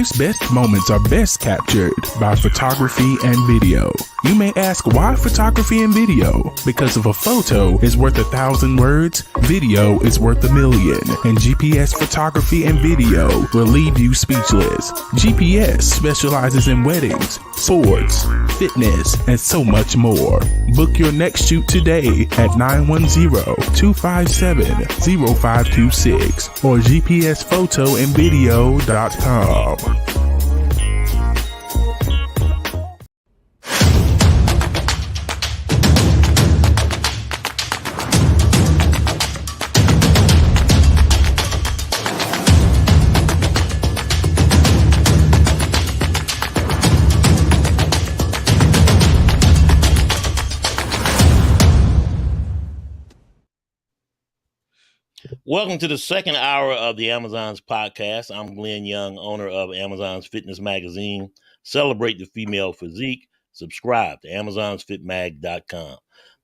Life's best moments are best captured by photography and video. You may ask, why photography and video? Because if a photo is worth 1,000 words, video is worth 1,000,000. And GPS photography and video will leave you speechless. GPS specializes in weddings, sports, fitness, and so much more. Book your next shoot today at 910-257-0526 or gpsphotoandvideo.com. Welcome to the second hour of the Amazon's podcast. I'm Glenn Young, owner of Amazon's Fitness Magazine. Celebrate the female physique. Subscribe to AmazonsFitMag.com.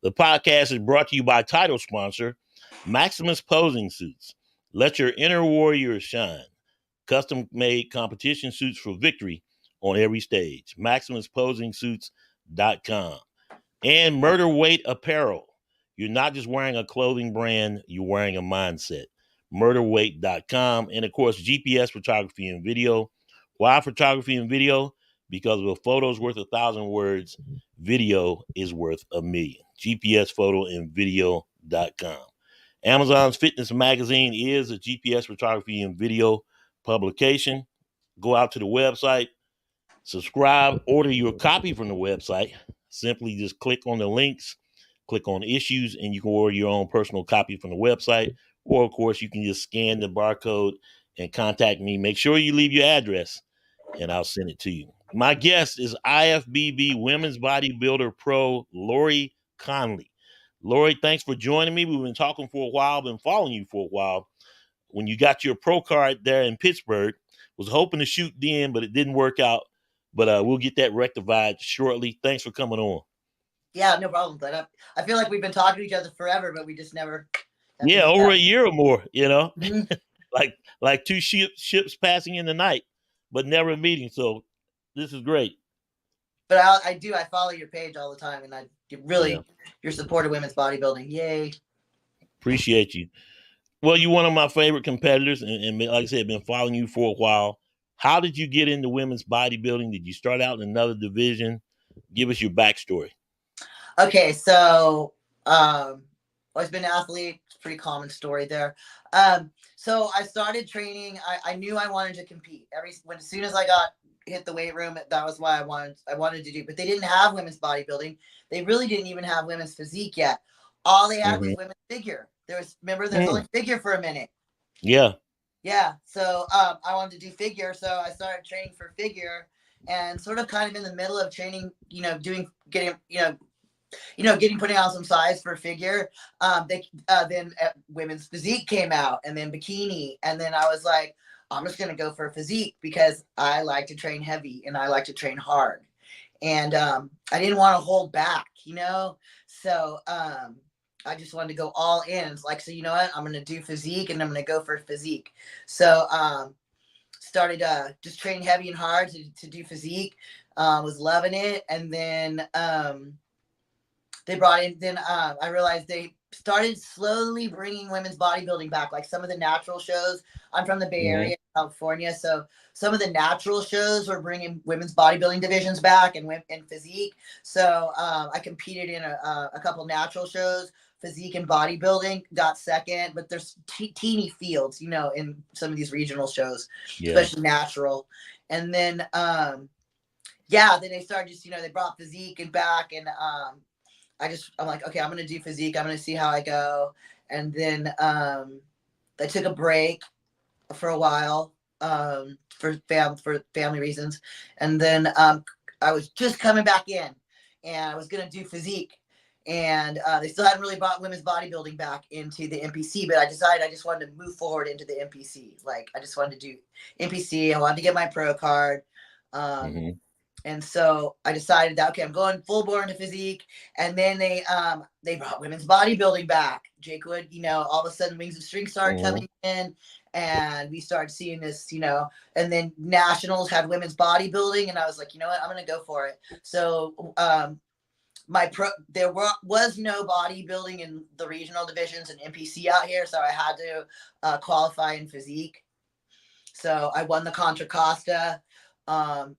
The podcast is brought to you by title sponsor, Maximus Posing Suits. Let your inner warrior shine. Custom-made competition suits for victory on every stage. MaximusPosingSuits.com. And Murder Weight Apparel. You're not just wearing a clothing brand, you're wearing a mindset. Murderweight.com. And, of course, GPS photography and video. Why photography and video? Because if a photo is worth 1,000 words, video is worth 1,000,000. GPSphotoandvideo.com. Amazon's Fitness Magazine is a GPS photography and video publication. Go out to the website, subscribe, order your copy from the website. Simply just click on the links. Click on issues, and you can order your own personal copy from the website. Or, of course, you can just scan the barcode and contact me. Make sure you leave your address, and I'll send it to you. My guest is IFBB Women's Bodybuilder Pro, Lori Conley. Lori, thanks for joining me. We've been talking for a while, been following you for a while. When you got your pro card there in Pittsburgh, was hoping to shoot then, but it didn't work out. But we'll get that rectified shortly. Thanks for coming on. Yeah, no problem. But I feel like we've been talking to each other forever, but we just never. Yeah, over a year or more, you know, Mm-hmm. like two ships passing in the night, but never meeting. So this is great. But I follow your page all the time, and your support of women's bodybuilding. Yay. Appreciate you. Well, you're one of my favorite competitors, and like I said, been following you for a while. How did you get into women's bodybuilding? Did you start out in another division? Give us your backstory. Okay, so always been an athlete. It's a pretty common story there. So I started training. I knew I wanted to compete. As soon as I hit the weight room, that was why I wanted to do. But they didn't have women's bodybuilding. They really didn't even have women's physique yet. All they had was women's figure. There's only figure for a minute. Yeah. Yeah. So I wanted to do figure, so I started training for figure, and sort of kind of in the middle of training, putting on some size for figure. Then women's physique came out, and then bikini. And then I was like, I'm just going to go for physique because I like to train heavy and I like to train hard. And I didn't want to hold back, So I just wanted to go all in. It's like, so you know what? I'm going to do physique and I'm going to go for physique. So started just training heavy and hard to do physique. Was loving it. And then they brought in, I realized they started slowly bringing women's bodybuilding back, like some of the natural shows. I'm from the Bay Area, California, so some of the natural shows were bringing women's bodybuilding divisions back and physique. So I competed in a couple natural shows, physique and bodybuilding, got second, but there's teeny fields, in some of these regional shows, especially natural. And then, then they started just, they brought physique and back, and I'm like, okay, I'm going to do physique. I'm going to see how I go. And then I took a break for a while for family reasons. And then I was just coming back in, and I was going to do physique. And they still hadn't really brought women's bodybuilding back into the NPC, but I decided I just wanted to move forward into the NPC. Like, I just wanted to do NPC. I wanted to get my pro card. And so I decided that, okay, I'm going full bore into physique. And then they brought women's bodybuilding back. Jake Wood, all of a sudden Wings of Strength started coming in. and we started seeing this, and then nationals had women's bodybuilding, and I was like, you know what, I'm going to go for it. So, there was no bodybuilding in the regional divisions and NPC out here, so I had to qualify in physique. So I won the Contra Costa and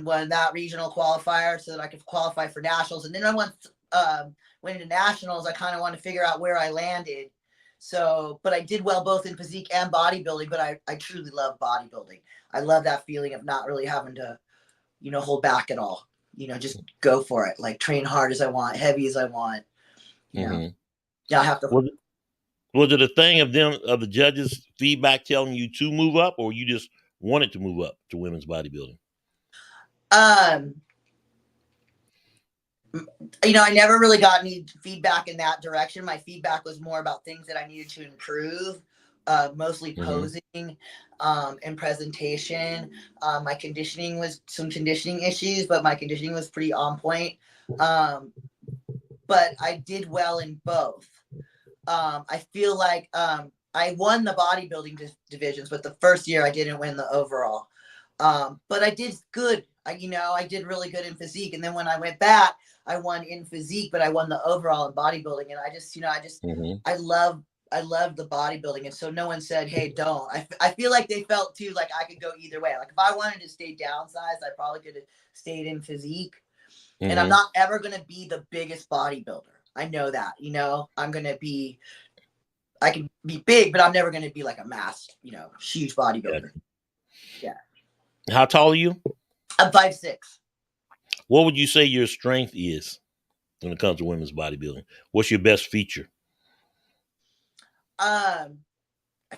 won that regional qualifier so that I could qualify for nationals. And then I went into nationals. I kind of wanted to figure out where I landed. So, but I did well both in physique and bodybuilding, but I truly love bodybuilding. I love that feeling of not really having to, hold back at all. Just go for it. Like train hard as I want, heavy as I want. Yeah, I have to. Was it a thing of the judges' feedback telling you to move up, or you just wanted to move up to women's bodybuilding? I never really got any feedback in that direction. My feedback was more about things that I needed to improve, mostly posing and presentation. My conditioning was some conditioning issues, but my conditioning was pretty on point. But I did well in both. I feel like I won the bodybuilding divisions, but the first year I didn't win the overall. But I did good. I did really good in physique. And then when I went back, I won in physique, but I won the overall in bodybuilding. And I love the bodybuilding. And so no one said, hey, don't. I feel like they felt too like I could go either way. Like if I wanted to stay downsized, I probably could have stayed in physique. And I'm not ever going to be the biggest bodybuilder. I know that, I can be big, but I'm never going to be like a mass, huge bodybuilder. Yeah. How tall are you? I'm 5'6". What would you say your strength is when it comes to women's bodybuilding? What's your best feature? I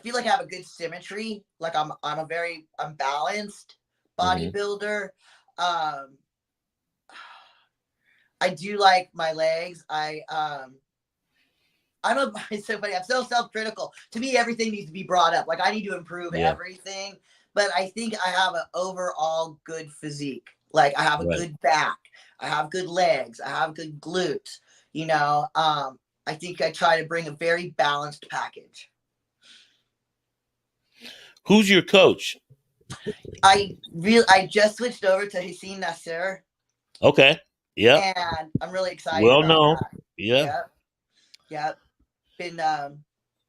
feel like I have a good symmetry. Like I'm balanced bodybuilder. I do like my legs. It's so funny. I'm so self-critical. To me, everything needs to be brought up. Like I need to improve everything. But I think I have an overall good physique. Like I have a good back. I have good legs. I have good glutes. I think I try to bring a very balanced package. Who's your coach? I just switched over to Hissine Nasser. Okay. Yeah. And I'm really excited. Well about known. that. Yeah. Yep.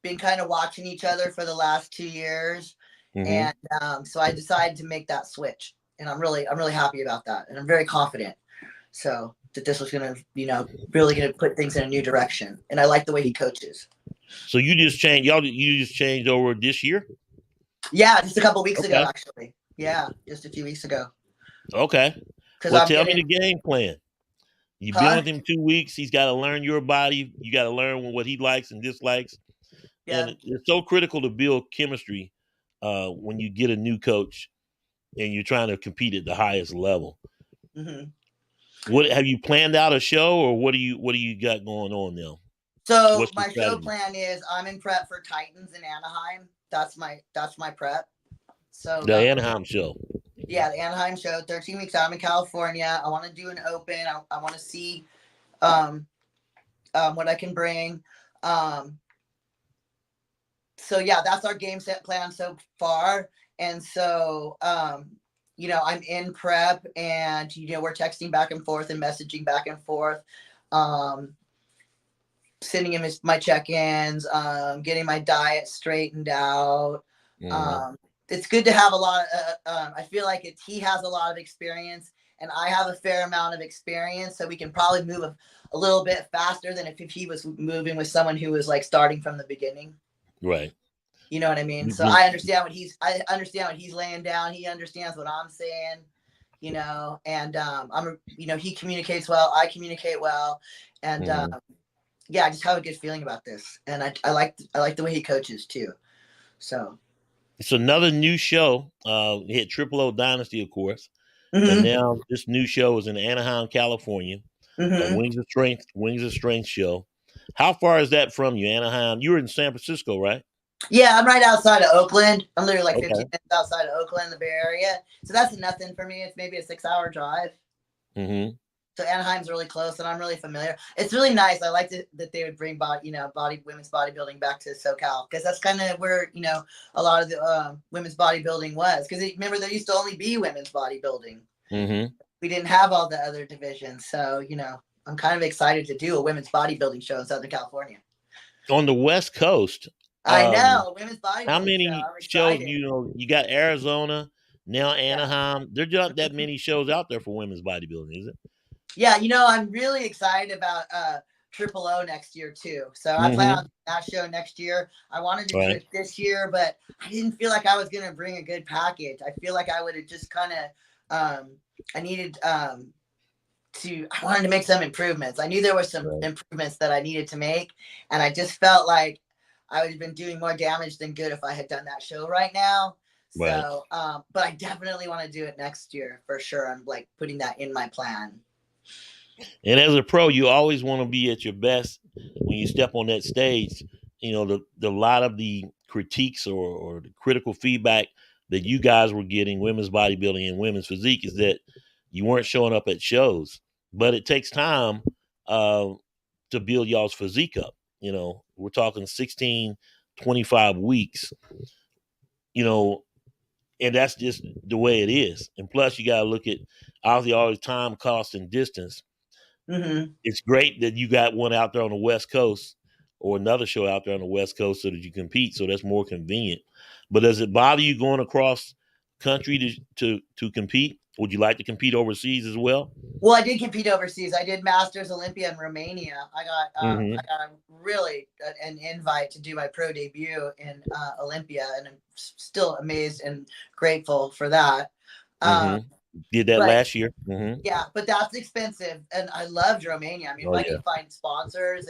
Been kind of watching each other for the last 2 years. And so I decided to make that switch. And I'm really happy about that. And I'm very confident. So that this was gonna, really gonna put things in a new direction. And I like the way he coaches. So you just changed over this year? Yeah, just a couple weeks ago, actually. Yeah, just a few weeks ago. Okay. Well, tell me the game plan. You've been with him 2 weeks. He's got to learn your body. You got to learn what he likes and dislikes. Yeah. And it's so critical to build chemistry when you get a new coach and you're trying to compete at the highest level. What have you planned out a show, or what do you got going on now? So my show plan is I'm in prep for Titans in Anaheim. That's my prep. So the Anaheim show. Yeah, the Anaheim show, 13 weeks out. I'm in California. I want to do an open. I want to see what I can bring. So yeah, that's our game set plan so far. And so I'm in prep, and we're texting back and forth and messaging back and forth. Sending him my check-ins, getting my diet straightened out. It's good to have a lot of, I feel like he has a lot of experience and I have a fair amount of experience. So we can probably move a little bit faster than if he was moving with someone who was like starting from the beginning. Right. You know what I mean? So I understand what he's laying down. He understands what I'm saying, and he communicates well. I communicate well. And I just have a good feeling about this. And I like the way he coaches too. So. It's another new show. He had Triple O Dynasty, of course. And now this new show is in Anaheim, California. Wings of Strength show. How far is that from you, Anaheim? You were in San Francisco, right? Yeah, I'm right outside of Oakland. I'm literally like 15 minutes outside of Oakland, the Bay Area. So that's nothing for me. It's maybe a 6-hour drive. So So Anaheim's really close, and I'm really familiar. It's really nice. I like that they would bring women's bodybuilding back to SoCal, because that's kind of where a lot of the women's bodybuilding was. Because remember, there used to only be women's bodybuilding. Mm-hmm. We didn't have all the other divisions, so I'm kind of excited to do a women's bodybuilding show in Southern California. On the West Coast, I know, women's bodybuilding how show. many I'm shows? excited. You got Arizona, now Anaheim. There's not that many shows out there for women's bodybuilding, is it? Yeah, I'm really excited about Triple O next year too. So I plan on that show next year. I wanted to do it this year, but I didn't feel like I was going to bring a good package. I feel like I would have just kind of I needed I wanted to make some improvements. I knew there were some improvements that I needed to make, and I just felt like I would have been doing more damage than good if I had done that show right now. So, but I definitely want to do it next year for sure. I'm like putting that in my plan. And as a pro, you always want to be at your best when you step on that stage. The lot of the critiques or the critical feedback that you guys were getting, women's bodybuilding and women's physique, is that you weren't showing up at shows. But it takes time to build y'all's physique up. We're talking 16, 25 weeks, and that's just the way it is. And plus, you got to look at obviously all the time, cost, and distance. Mm-hmm. It's great that you got one out there on the West Coast or another show out there on the West Coast so that you compete. So that's more convenient. But does it bother you going across country to compete? Would you like to compete overseas as well? Well, I did compete overseas. I did Masters Olympia in Romania. I got really an invite to do my pro debut in Olympia, and I'm still amazed and grateful for that. Did that last year. Yeah, but that's expensive, and I loved Romania. I mean, if I can find sponsors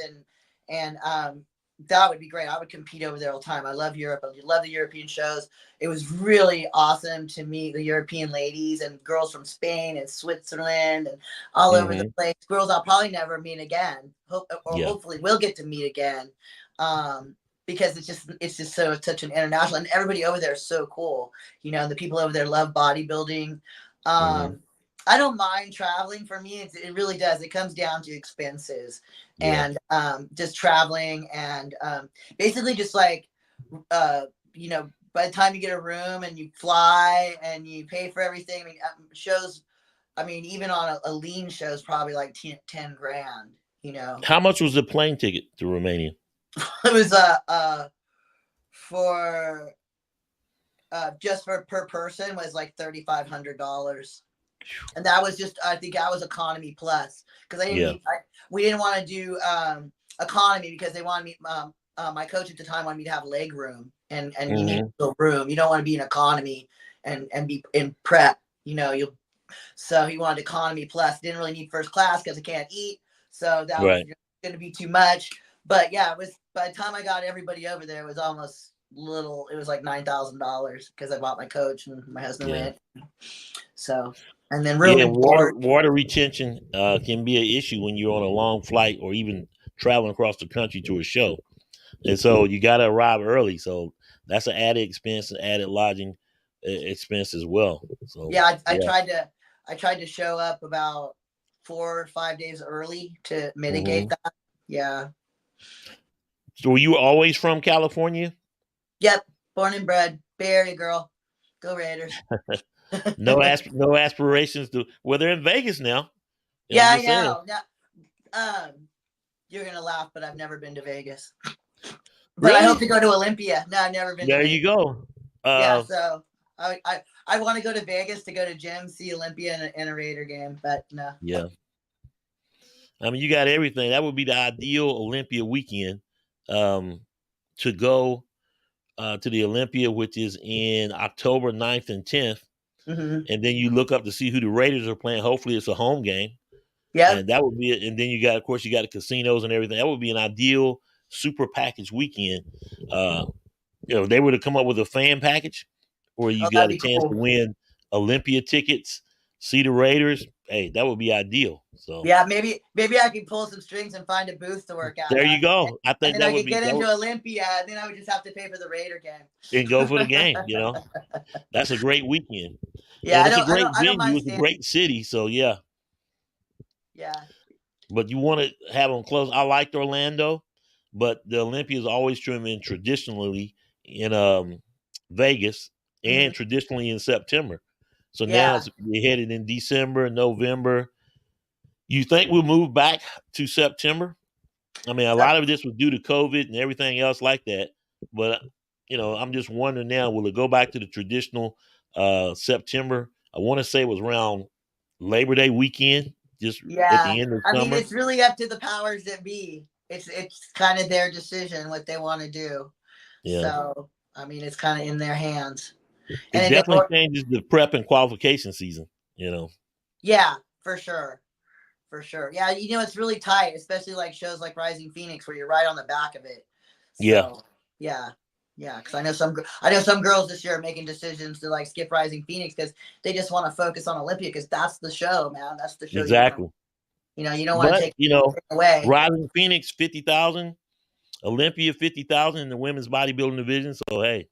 and that would be great. I would compete over there all the time. I love Europe. I love the European shows. It was really awesome to meet the European ladies and girls from Spain and Switzerland and all over the place. Girls I'll probably never meet again, hopefully we'll get to meet again, because it's just such an international, and everybody over there is so cool. The people over there love bodybuilding. I don't mind traveling. For me, it really does. It comes down to expenses and just traveling and basically just like, by the time you get a room and you fly and you pay for everything, I mean, shows, even on a lean show is probably like 10 grand, How much was the plane ticket to Romania? It was for just for per person was like $3,500. And that was just, I think that was economy plus, because we didn't want to do economy because they wanted me, my coach at the time wanted me to have leg room, and you need a room. You don't want to be in economy and be in prep, so he wanted economy plus. Didn't really need first class because I can't eat, so that was going to be too much. But yeah, it was, by the time I got everybody over there, it was almost it was like $9,000 because I bought my coach and my husband went. So, and then water retention can be an issue when you're on a long flight or even traveling across the country to a show. And so you got to arrive early. So that's an added expense and added lodging expense as well. So yeah, I tried to show up about 4 or 5 days early to mitigate that. Yeah. So were you always from California? Yep, born and bred, Bay Area girl. Go Raiders. No aspirations to. Well, they're in Vegas now. Yeah, I know. Now, you're gonna laugh, but I've never been to Vegas. But I hope to go to Olympia. No, I've never been. There you go. Yeah, so I want to go to Vegas to go to gym, see Olympia in a Raider game, but no. Yeah. You got everything. That would be the ideal Olympia weekend. To go to the Olympia, which is in October 9th and 10th. And then you look up to see who the Raiders are playing. Hopefully it's a home game. Yeah. And that would be it. And then you got the casinos and everything. That would be an ideal super package weekend. They were to come up with a fan package where you got a chance to win Olympia tickets, see the Raiders. Hey, that would be ideal. So yeah, maybe I could pull some strings and find a booth to work out. There you go. I think that would be. Get into Olympia, and then I would just have to pay for the Raider game and go for the game. That's a great weekend. Yeah, it's a great venue. It's a great city. So yeah. Yeah. But you want to have them close. I liked Orlando, but the Olympia is always trimming traditionally in Vegas and traditionally in September. So now Yeah. we're headed in December, November. You think we'll move back to September? I mean, a lot of this was due to COVID and everything else like that. But I'm just wondering now, will it go back to the traditional September? I want to say it was around Labor Day weekend, just at Yeah. the end of I mean, summer. it's really up to the powers that be. It's kind of their decision what they want to do. Yeah. So I mean, it's kind of in their hands. It And definitely changes the prep and qualification season, Yeah, for sure. For sure. Yeah, it's really tight, especially like shows like Rising Phoenix where you're right on the back of it. Yeah. So, yeah. Yeah, because I know some girls this year are making decisions to like skip Rising Phoenix because they just want to focus on Olympia because that's the show, man. That's the show. Exactly. You don't want to But, take it away. Rising Phoenix 50,000, Olympia 50,000 in the women's bodybuilding division. So hey,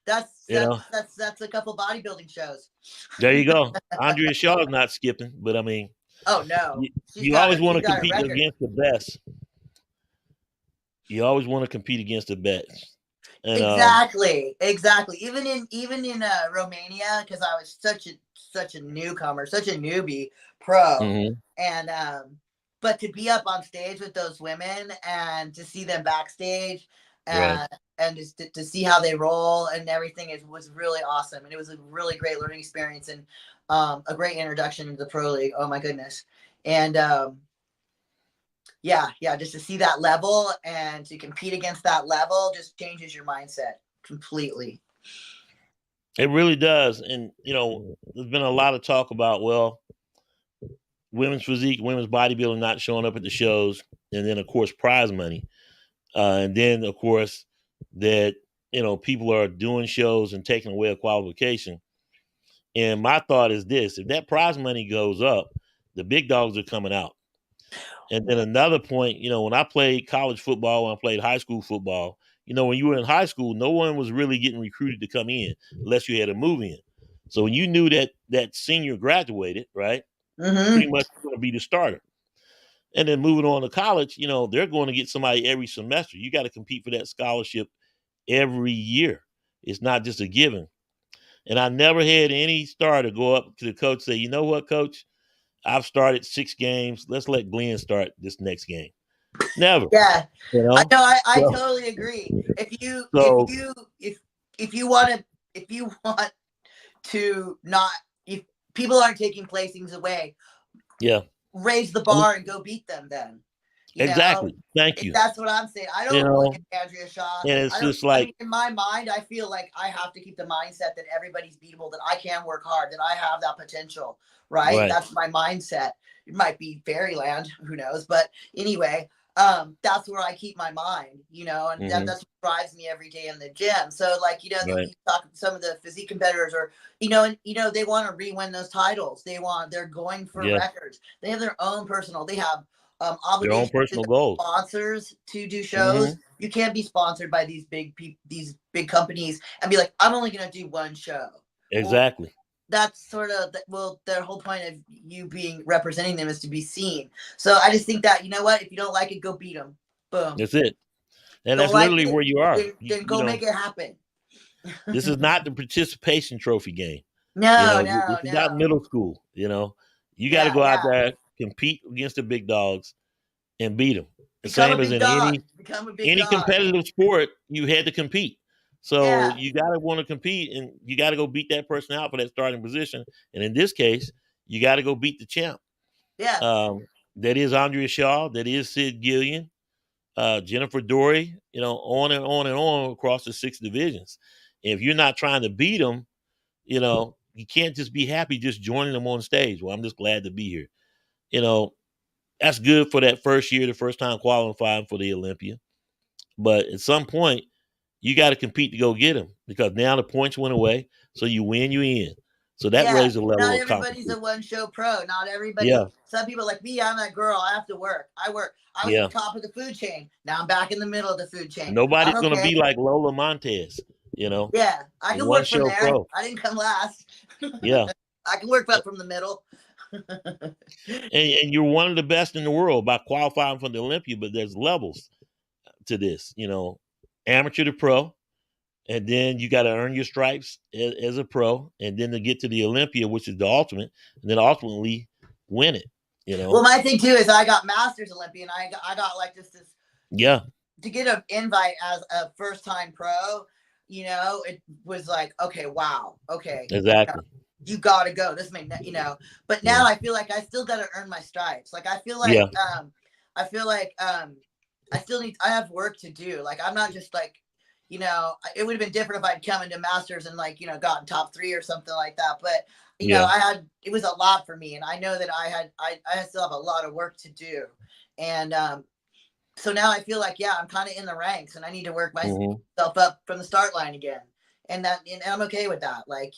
that's a couple bodybuilding shows. There you go. Andrea Shaw is not skipping, but I mean, oh no, you always want to compete against the best. You always want to compete against the best. And, exactly. Even in Romania, because I was such a newcomer, such a newbie pro, and but to be up on stage with those women and to see them backstage, and just to see how they roll and everything was really awesome, and it was a really great learning experience and a great introduction to the pro league. Oh my goodness, and yeah, just to see that level and to compete against that level just changes your mindset completely. It really does. And, there's been a lot of talk about, women's physique, women's bodybuilding not showing up at the shows. And then, of course, prize money. And then, of course, that, people are doing shows and taking away a qualification. And my thought is this: if that prize money goes up, the big dogs are coming out. And then another point, when I played college football, when I played high school football, when you were in high school, no one was really getting recruited to come in unless you had a move in. So when you knew that senior graduated, right, pretty much going to be the starter. And then moving on to college, they're going to get somebody every semester. You got to compete for that scholarship every year. It's not just a given. And I never had any starter go up to the coach and say, you know what, coach? I've started 6 games. Let's let Glenn start this next game. Never. Yeah. I know. I totally agree. If you want to not, if people aren't taking placings away, raise the bar and go beat them then. Exactly. Thank you. That's what I'm saying. I don't look at Andrea Shaw. And it's just like, in my mind, I feel like I have to keep the mindset that everybody's beatable, that I can work hard, that I have that potential, right? That's my mindset. It might be fairyland, who knows? But anyway, that's where I keep my mind, and that's what drives me every day in the gym. So like, you talk to some of the physique competitors or, they want to re-win those titles. They're going for records. They have their own personal, they have obligation, their own personal goals, sponsors to do shows. You can't be sponsored by these big companies and be like, I'm only going to do one show. Exactly. Well, that's sort of their whole point of you representing them is to be seen. So I just think that, you know what, if you don't like it, go beat them. Boom. That's it. And that's literally where you are. Then go make it happen. This is not the participation trophy game. No. It's not middle school. You got to go out there, compete against the big dogs, and beat them. The same as in any competitive sport, you had to compete. So you got to want to compete, and you got to go beat that person out for that starting position. And in this case, you got to go beat the champ. Yeah. That is Andrea Shaw. That is Sid Gillian, Jennifer Dory. On and on and on across the 6 divisions. And if you're not trying to beat them, you can't just be happy just joining them on stage. Well, I'm just glad to be here. That's good for that first year, the first time qualifying for the Olympia. But at some point, you got to compete to go get them because now the points went away. So you win, you in. So that raises the level not of everybody's a one-show pro. Not everybody. Some people like me, I'm that girl. I have to work. I work. I was at the top of the food chain. Now I'm back in the middle of the food chain. Nobody's going to be like Lola Montez, Yeah, I can work from there. Pro. I didn't come last. Yeah. I can work up from the middle. And you're one of the best in the world by qualifying for the Olympia, but there's levels to this, amateur to pro, and then you got to earn your stripes as a pro, and then to get to the Olympia, which is the ultimate, and then ultimately win it. Well, my thing too is I got Masters Olympia, and I got like this yeah, to get an invite as a first time pro. It was like, okay, wow, okay, exactly. You gotta go. This may, but now I feel like I still gotta earn my stripes. Like I feel like, I have work to do. Like I'm not just like, it would have been different if I'd come into Masters and like, gotten top 3 or something like that. But it was a lot for me, and I know that I still have a lot of work to do, and so now I feel like, I'm kind of in the ranks, and I need to work myself up from the start line again, and I'm okay with that. Like,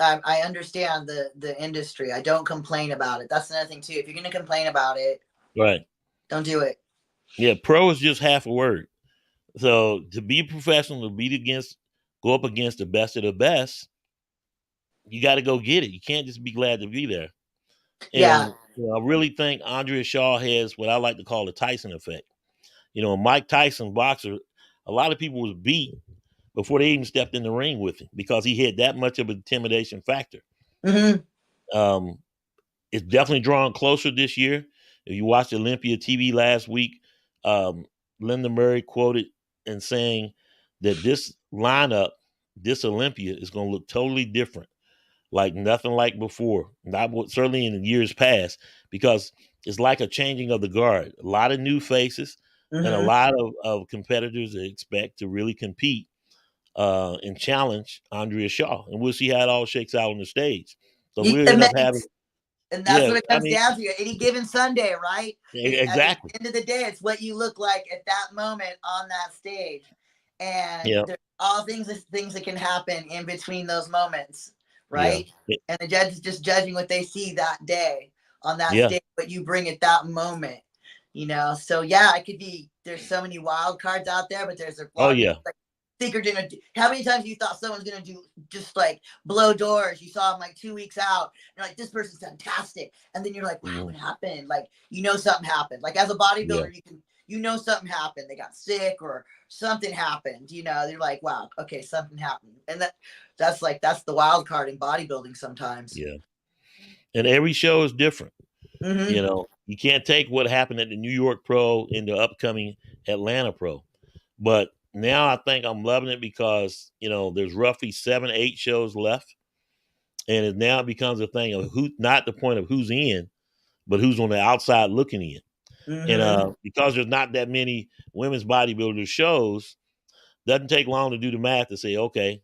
I understand the industry. I don't complain about it. That's another thing too. If you're going to complain about it, right, don't do it. Yeah, pro is just half a word. So to be professional, to go up against the best of the best, you got to go get it. You can't just be glad to be there. And I really think Andrea Shaw has what I like to call the Tyson effect. Mike Tyson, boxer, a lot of people was beat before they even stepped in the ring with him because he had that much of an intimidation factor. It's definitely drawn closer this year. If you watched Olympia TV last week, Linda Murray quoted and saying that this lineup, this Olympia, is going to look totally different, like nothing like before. Certainly in the years past, because it's like a changing of the guard. A lot of new faces and a lot of competitors that expect to really compete and challenge Andrea Shaw. And we'll see how it all shakes out on the stage. So we'll end up having... And that's what it comes down to. Any given Sunday, right? Exactly. At the end of the day, it's what you look like at that moment on that stage. And there's all things that can happen in between those moments, right? And the judge is just judging what they see that day on that stage, what you bring at that moment. So it could be, there's so many wild cards out there, but there's a lot of think are gonna do. How many times you thought someone's gonna do just like blow doors? You saw them like 2 weeks out. You're like, this person's fantastic, and then you're like, wow, what happened? Like, something happened. Like as a bodybuilder, you know something happened. They got sick or something happened. They're like, wow, okay, something happened, and that's the wild card in bodybuilding sometimes. Yeah, and every show is different. You can't take what happened at the New York Pro in the upcoming Atlanta Pro, but now I think I'm loving it because, there's roughly 7-8 shows left. And it now becomes a thing of not the point of who's in, but who's on the outside looking in. And because there's not that many women's bodybuilder shows, doesn't take long to do the math to say, okay,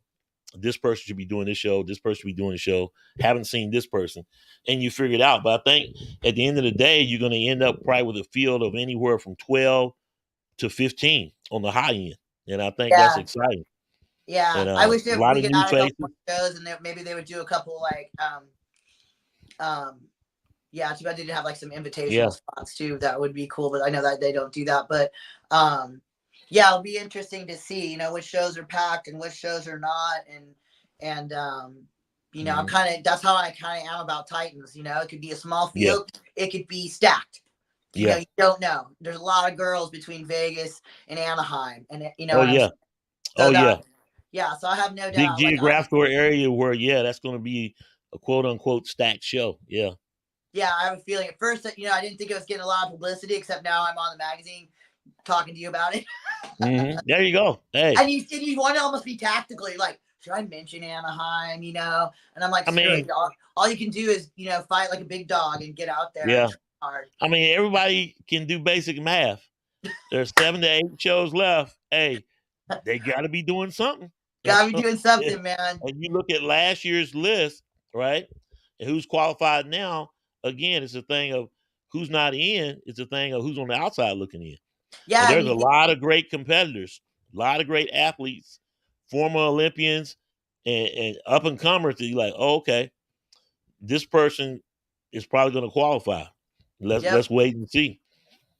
this person should be doing this show. This person should be doing the show. Haven't seen this person. And you figure it out. But I think at the end of the day, you're going to end up probably with a field of anywhere from 12 to 15 on the high end. And I think that's exciting. Yeah, and, I wish we a lot of could new add a faces. couple more shows, and maybe they would do a couple like too bad they didn't have like some invitational spots too. That would be cool, but I know that they don't do that. But it'll be interesting to see, which shows are packed and which shows are not, and I'm kind of, that's how I kind of am about Titans. It could be a small field, it could be stacked. You don't know. There's a lot of girls between Vegas and Anaheim, and so I have no doubt. Big geographical area where that's going to be a quote unquote stacked show. Yeah, I have a feeling at first that I didn't think it was getting a lot of publicity, except now I'm on the magazine talking to you about it. There you go. Hey, and you want to almost be tactically like, should I mention Anaheim? And I'm like, all you can do is fight like a big dog and get out there. Yeah. Hard. I mean, everybody can do basic math. There's 7 to 8 shows left. Hey, they got to be doing something. Got to be doing something, man. And you look at last year's list, right? And who's qualified now. Again, it's a thing of who's not in. It's a thing of who's on the outside looking in. Yeah, and there's a lot of great competitors, a lot of great athletes, former Olympians, and up and comers that you're like, oh, okay, this person is probably going to qualify. Let's wait and see.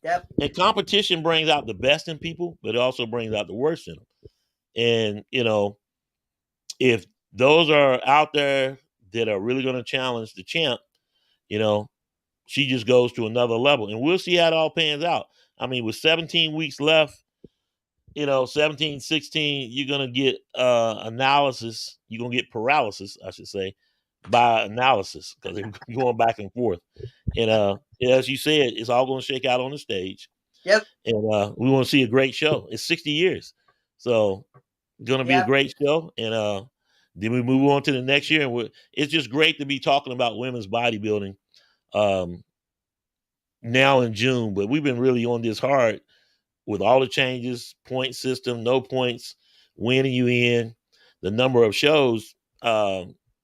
Yep. And competition brings out the best in people, but it also brings out the worst in them. And if those are out there that are really going to challenge the champ, you know, she just goes to another level. And we'll see how it all pans out. I mean, with 17 weeks left, 17, 16, you're going to get analysis. You're going to get paralysis, I should say, by analysis, because they're going back and forth. And as you said, it's all going to shake out on the stage. Yep. And we want to see a great show. It's 60 years. So it's going to be a great show. And then we move on to the next year. And it's just great to be talking about women's bodybuilding now in June. But we've been really on this hard with all the changes, point system, no points, when are you in, the number of shows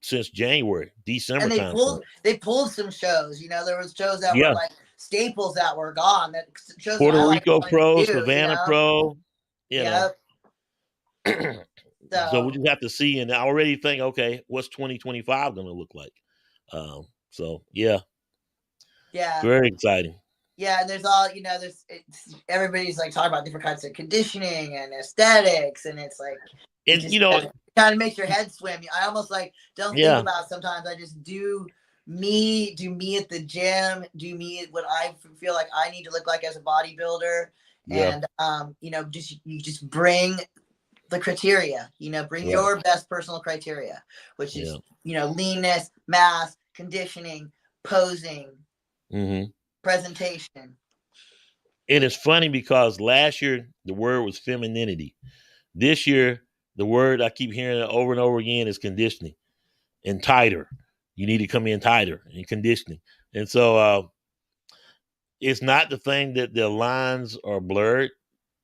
since January, December and they pulled some shows. There was shows that were like staples that were gone. That shows Puerto Rico Pro, Savannah Pro. Yep. So we just have to see, and I already think, okay, what's 2025 going to look like? So yeah, very exciting. Yeah, and there's all everybody's like talking about different kinds of conditioning and aesthetics, and it's like, and it kind of makes your head swim. I almost like don't think about it sometimes. I just do me at the gym, do me what I feel like I need to look like as a bodybuilder, and you just bring the criteria, bring your best personal criteria, which is leanness, mass, conditioning, posing. Mm-hmm. Presentation. And it's funny because last year the word was femininity. This year the word I keep hearing over and over again is conditioning and tighter. You need to come in tighter and conditioning. And so it's not the thing that the lines are blurred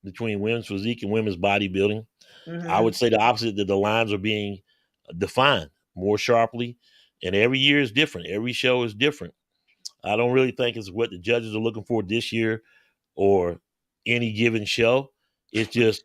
between women's physique and women's bodybuilding. Mm-hmm. I would say the opposite, that the lines are being defined more sharply, and every year is different. Every show is different. I don't really think it's what the judges are looking for this year or any given show. It's just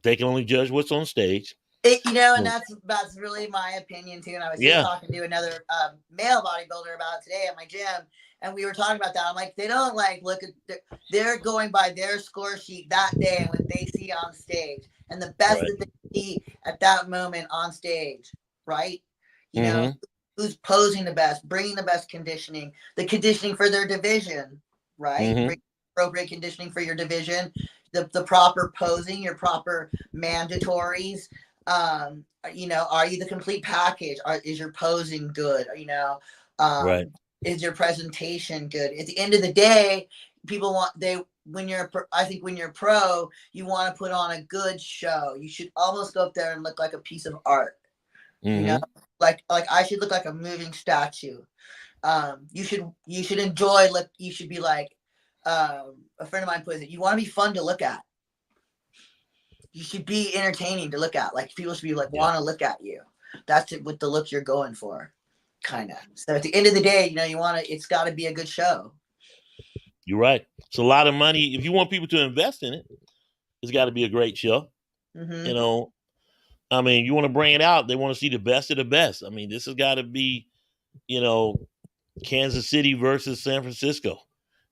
they can only judge what's on stage. And that's really my opinion too. And I was just talking to another male bodybuilder about it today at my gym, and we were talking about that. I'm like, they don't look at they're going by their score sheet that day and what they see on stage, and the best that they see at that moment on stage, right? Who's posing the best, bringing the best conditioning, the conditioning for their division, right? Mm-hmm. Appropriate conditioning for your division, the proper posing, your proper mandatories. Are you the complete package? Is your posing good? Is your presentation good? At the end of the day, when you're pro, you want to put on a good show. You should almost go up there and look like a piece of art. Mm-hmm. Like I should look like a moving statue. You should enjoy. You should be like a friend of mine puts it. You want to be fun to look at. You should be entertaining to look at. Like people should be like want to look at you. That's with the look you're going for, kind of. So at the end of the day, it's got to be a good show. You're right. It's a lot of money. If you want people to invest in it, it's got to be a great show. Mm-hmm. I mean, you want to bring it out. They want to see the best of the best. I mean, this has got to be, Kansas City versus San Francisco.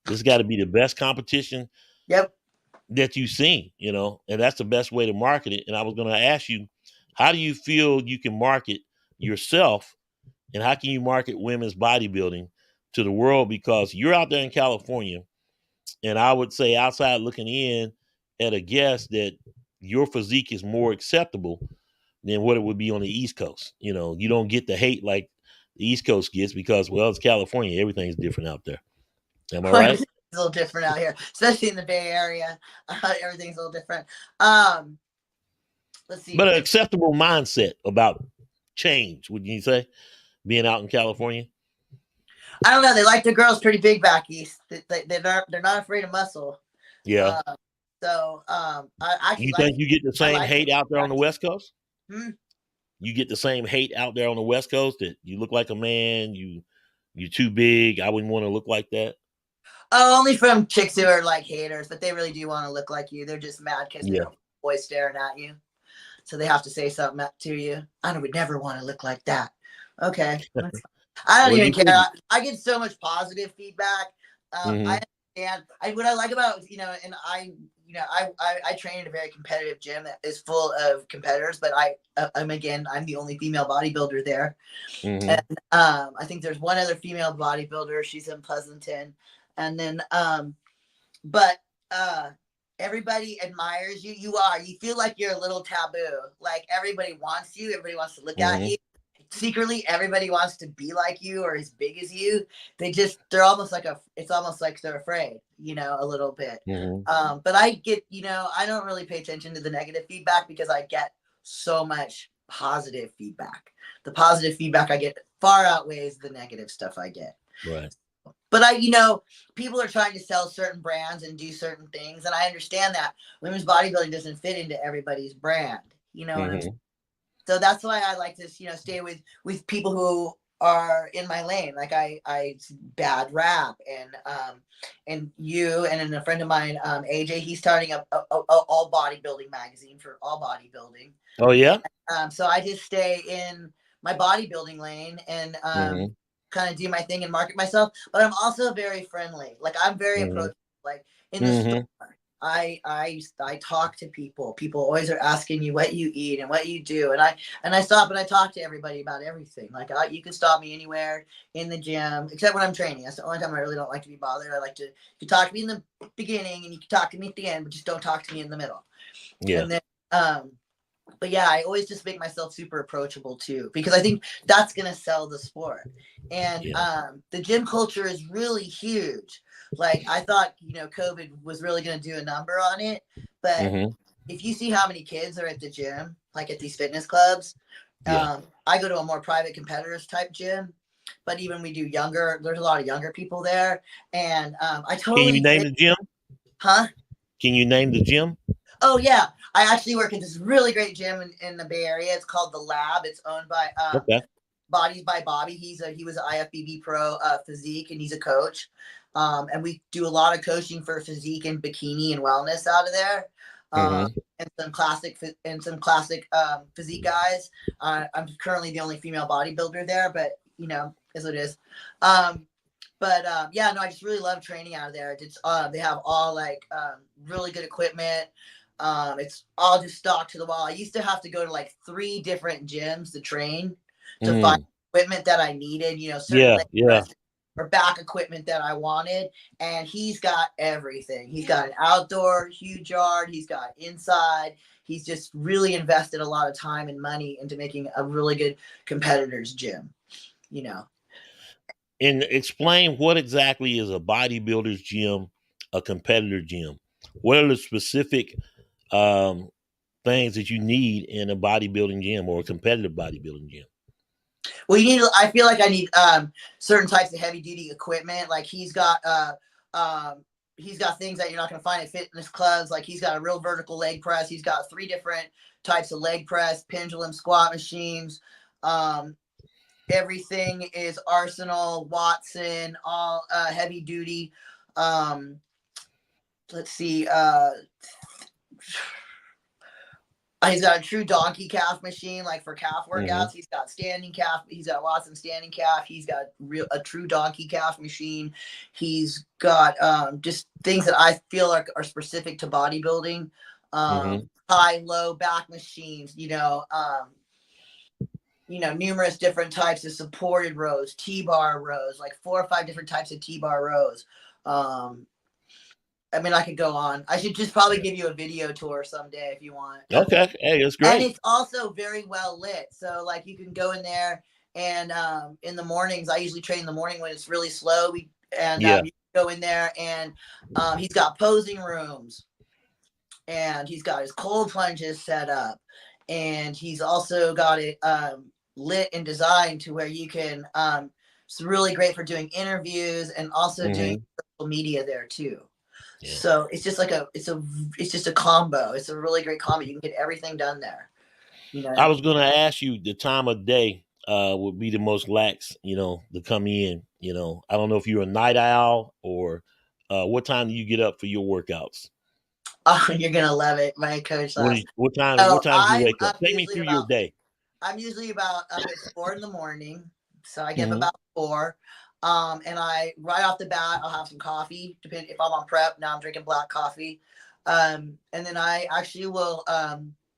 This has got to be the best competition that you've seen, and that's the best way to market it. And I was going to ask you, how do you feel you can market yourself, and how can you market women's bodybuilding to the world? Because you're out there in California, and I would say outside looking in at a guess that your physique is more acceptable than what it would be on the East Coast. You don't get the hate like the East Coast gets because, well, it's California. Everything's different out there. Am I right? It's a little different out here, especially in the Bay Area. Everything's a little different. Let's see. But an acceptable mindset about change, would you say, being out in California? I don't know. They like the girls pretty big back east. They're not afraid of muscle. Yeah. I actually think you get the same hate out there on the West Coast? You get the same hate out there on the West Coast that you look like a man, you're too big. I wouldn't want to look like that. Oh, only from chicks who are like haters, but they really do want to look like you. They're just mad because they're boys staring at you, so they have to say something to you. I would never want to look like that. Okay, I don't even care. I get so much positive feedback. I understand. What I like about and you know, I train in a very competitive gym that is full of competitors, but I'm the only female bodybuilder there. Mm-hmm. And I think there's one other female bodybuilder. She's in Pleasanton. And then but everybody admires you. You feel like you're a little taboo. Like everybody wants you, everybody wants to look at you. Secretly, everybody wants to be like you or as big as you. They're almost like it's almost like they're afraid, you know, a little bit. But I get, you know, I don't really pay attention to the negative feedback because I get so much positive feedback. The positive feedback I get far outweighs the negative stuff I get. Right. But you know, people are trying to sell certain brands and do certain things, and I understand that women's bodybuilding doesn't fit into everybody's brand. You know what I'm saying? So that's why I like to, you know, stay with people who are in my lane. Like I bad rap and you and then a friend of mine, AJ, he's starting a all bodybuilding magazine for all bodybuilding. Oh yeah. So I just stay in my bodybuilding lane and kind of do my thing and market myself. But I'm also very friendly. Like I'm very approachable. Like in the store, I talk to people. People always are asking you what you eat and what you do, and I stop and I talk to everybody about everything. Like you can stop me anywhere in the gym except when I'm training. That's the only time I really don't like to be bothered. I like to you talk to me in the beginning and you can talk to me at the end, but just don't talk to me in the middle. Yeah. And then but yeah, I always just make myself super approachable too, because I think that's going to sell the sport. And the gym culture is really huge. Like I thought, you know, COVID was really going to do a number on it. But if you see how many kids are at the gym, like at these fitness clubs, I go to a more private competitors type gym. But even we do younger, there's a lot of younger people there. And I totally. Can you name the gym? Huh? Can you name the gym? Oh yeah, I actually work at this really great gym in the Bay Area. It's called The Lab. It's owned by Bodies by Bobby. He was an IFBB pro physique, and he's a coach. And we do a lot of coaching for physique and bikini and wellness out of there. And some classic physique guys. I'm currently the only female bodybuilder there, but you know, is what it is. But yeah, no, I just really love training out of there. It's they have all like really good equipment. It's all just stock to the wall. I used to have to go to like 3 different gyms to train to find equipment that I needed, you know, certain or back equipment that I wanted. And he's got everything. He's got an outdoor huge yard. He's got inside. He's just really invested a lot of time and money into making a really good competitor's gym, you know. And explain what exactly is a bodybuilder's gym, a competitor gym. What are the specific things that you need in a bodybuilding gym or a competitive bodybuilding gym? Well, I feel like I need certain types of heavy duty equipment. Like he's got things that you're not going to find at fitness clubs. Like he's got a real vertical leg press. He's got 3 different types of leg press, pendulum squat machines. Everything is Arsenal, Watson, all heavy duty. Let's see. He's got a true donkey calf machine, like for calf workouts. He's got standing calf. He's got Watson standing calf. He's got a true donkey calf machine. He's got just things that I feel like are specific to bodybuilding. High, low back machines. Numerous different types of supported rows, T-bar rows, like 4 or 5 different types of T-bar rows. I mean, I could go on. I should just probably give you a video tour someday if you want. Okay. Hey, that's great. And it's also very well lit. So, like, you can go in there and in the mornings, I usually train in the morning when it's really slow. You can go in there and he's got posing rooms. And he's got his cold plunges set up. And he's also got it lit and designed to where you can it's really great for doing interviews and also doing social media there too. So it's just like it's just a combo. It's a really great combo. You can get everything done there. I was gonna ask you the time of day would be the most lax, to come in. I don't know if you're a night owl or what time do you get up for your workouts? Oh, you're gonna love it, my coach. What time do you wake up? Take me through your day. I'm usually about up at 4 in the morning, so I get up about 4. And I right off the bat, I'll have some coffee. Depending if I'm on prep. Now I'm drinking black coffee. And then I actually will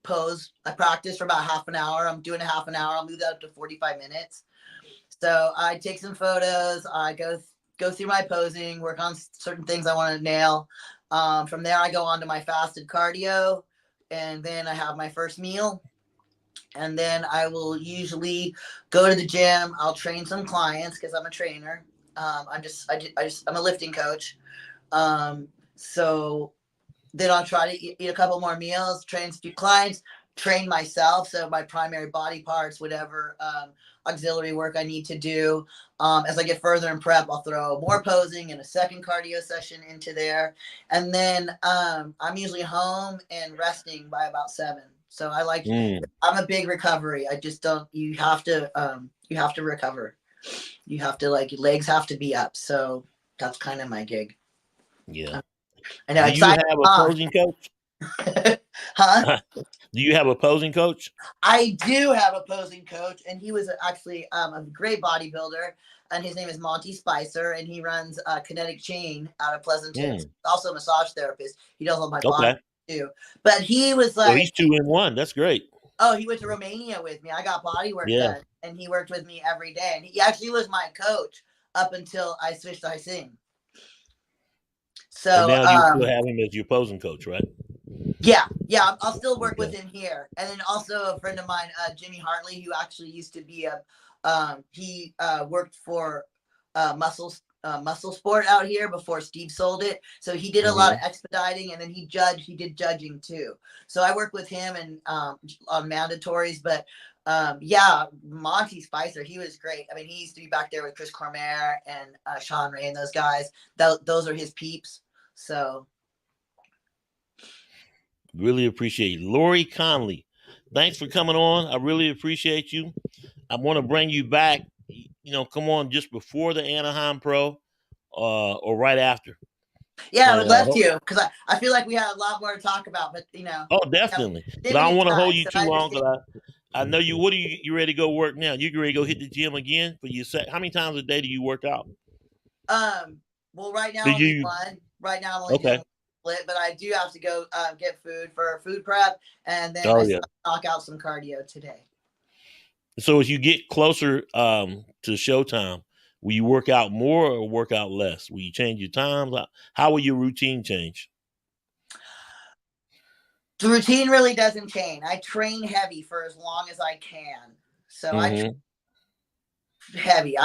pose. I practice for about half an hour. I'm doing a half an hour. I'll move that up to 45 minutes. So I take some photos. I go through my posing, work on certain things I want to nail. From there, I go on to my fasted cardio, and then I have my first meal. And then I will usually go to the gym. I'll train some clients because I'm a trainer. I'm a lifting coach. So then I'll try to eat a couple more meals, train a few clients, train myself. So my primary body parts, whatever auxiliary work I need to do. As I get further in prep, I'll throw more posing and a second cardio session into there. And then I'm usually home and resting by about 7. So I'm a big recovery. I just don't, you have to recover. You have to, like, your legs have to be up. So that's kind of my gig. Yeah. I know. Do you have a posing coach? Huh? Do you have a posing coach? I do have a posing coach, and he was actually a great bodybuilder, and his name is Monty Spicer, and he runs Kinetic Chain out of Pleasanton. Also a massage therapist. He does all my body too. But he was like, well, he's 2 in 1. That's great. Oh, he went to Romania with me. I got body work done, and he worked with me every day. And he actually was my coach up until I switched to Sing. So and now you still have him as your posing coach, right? Yeah, I'll still work with him here. And then also a friend of mine, Jimmy Hartley, who actually used to be he worked for Muscle Sport out here before Steve sold it. So he did a lot of expediting, and then he did judging too. So I work with him and on mandatories. But Monty Spicer, he was great. I mean, he used to be back there with Chris Cormier and Sean Ray and those guys. Those are his peeps. So really appreciate you. Lori Conley, thanks for coming on. I really appreciate you. I want to bring you back, come on just before the Anaheim Pro or right after. Yeah, I would love to, because I feel like we have a lot more to talk about, but Oh, definitely. But I don't want to hold you too long, because I know you. What are you ready to go work now? You ready to go hit the gym again for your set? How many times a day do you work out? Well, right now only one. Right now I'm only doing split, but I do have to go get food for food prep, and then knock out some cardio today. So as you get closer to showtime, will you work out more or work out less? Will you change your times? How will your routine change? The routine really doesn't change. I train heavy for as long as I can. So I train heavy.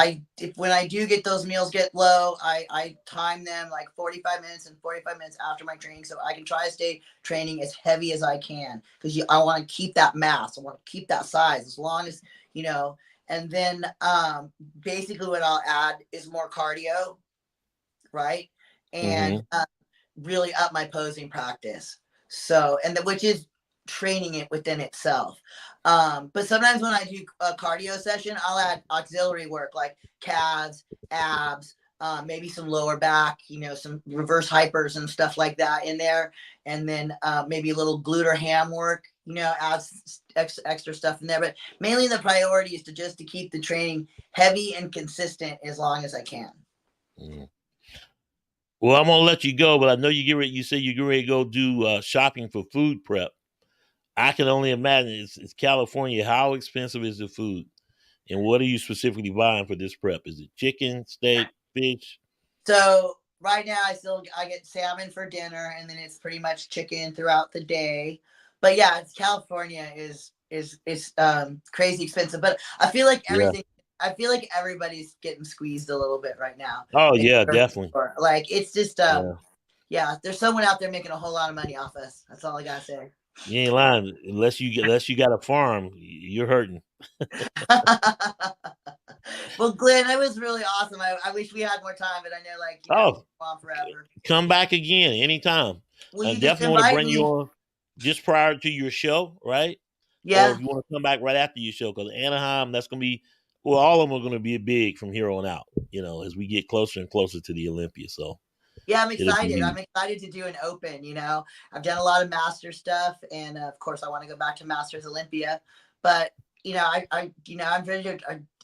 When I do get those meals get low, I time them like 45 minutes and 45 minutes after my training, so I can try to stay training as heavy as I can, because I want to keep that mass. I want to keep that size as long as, and then basically what I'll add is more cardio, right? And really up my posing practice. So, which is training it within itself. But sometimes when I do a cardio session, I'll add auxiliary work like calves, abs, maybe some lower back, some reverse hypers and stuff like that in there. And then maybe a little glute or ham work, adds extra stuff in there. But mainly the priority is to keep the training heavy and consistent as long as I can. Well, I'm gonna let you go, but I know you say you're ready to go do shopping for food prep. I can only imagine it's California. How expensive is the food, and what are you specifically buying for this prep? Is it chicken, steak, fish? So right now I get salmon for dinner, and then it's pretty much chicken throughout the day. But yeah, California is crazy expensive. But I feel like everything. I feel like everybody's getting squeezed a little bit right now. Oh yeah, definitely. Like it's just there's someone out there making a whole lot of money off us. That's all I gotta say. You ain't lying. Unless you got a farm, you're hurting. Well, Glenn, that was really awesome. I wish we had more time, but I know on forever. Come back again anytime. Well, I definitely want to bring you on just prior to your show, right? Yeah. Or if you want to come back right after your show, because Anaheim, that's going to be, all of them are going to be big from here on out, as we get closer and closer to the Olympia. So, yeah, I'm excited. I'm excited to do an open. I've done a lot of master stuff, and of course, I want to go back to Masters Olympia. But I'm ready to.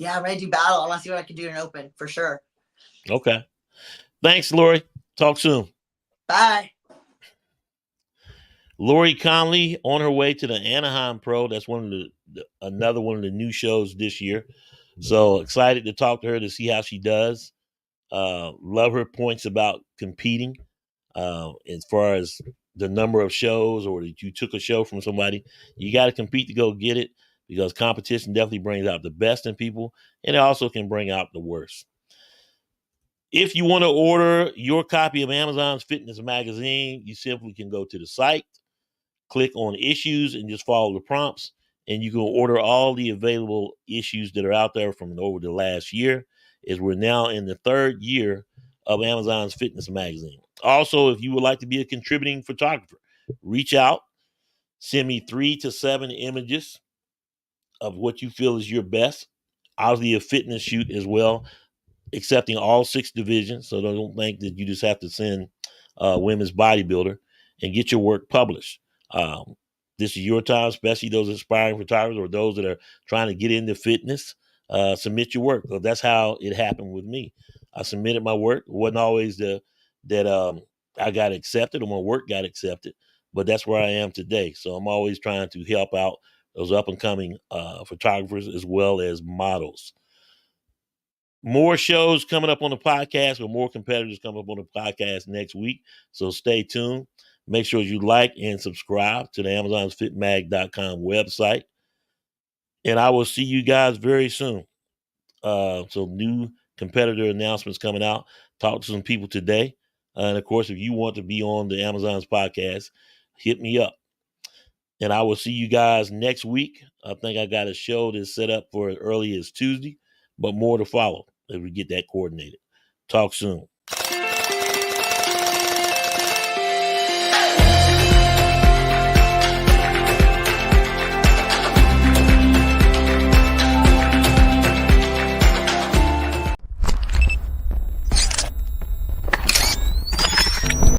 I'm ready to do battle. I want to see what I can do in an open for sure. Okay. Thanks, Lori. Talk soon. Bye. Lori Conley on her way to the Anaheim Pro. That's another one of the new shows this year. So excited to talk to her to see how she does. Love her points about competing. As far as the number of shows, or that you took a show from somebody, you got to compete to go get it, because competition definitely brings out the best in people, and it also can bring out the worst. If you want to order your copy of Amazon's Fitness Magazine, you simply can go to the site, click on issues, and just follow the prompts, and you can order all the available issues that are out there from over the last year, as we're now in the 3rd year of Amazon's Fitness Magazine. Also, if you would like to be a contributing photographer, reach out, send me 3 to 7 images of what you feel is your best. I'll do a fitness shoot as well, accepting all 6 divisions. So don't think that you just have to send women's bodybuilder, and get your work published. This is your time, especially those aspiring photographers or those that are trying to get into fitness. Submit your work. So that's how it happened with me. I submitted my work. It wasn't always that I got accepted or my work got accepted, but that's where I am today. So I'm always trying to help out those up and coming photographers as well as models. More shows coming up on the podcast, or more competitors coming up on the podcast next week. So stay tuned. Make sure you like and subscribe to the AmazonsFitMag.com website. And I will see you guys very soon. So new competitor announcements coming out. Talk to some people today. And of course, if you want to be on the Amazon's podcast, hit me up. And I will see you guys next week. I think I got a show that's set up for as early as Tuesday, but more to follow if we get that coordinated. Talk soon.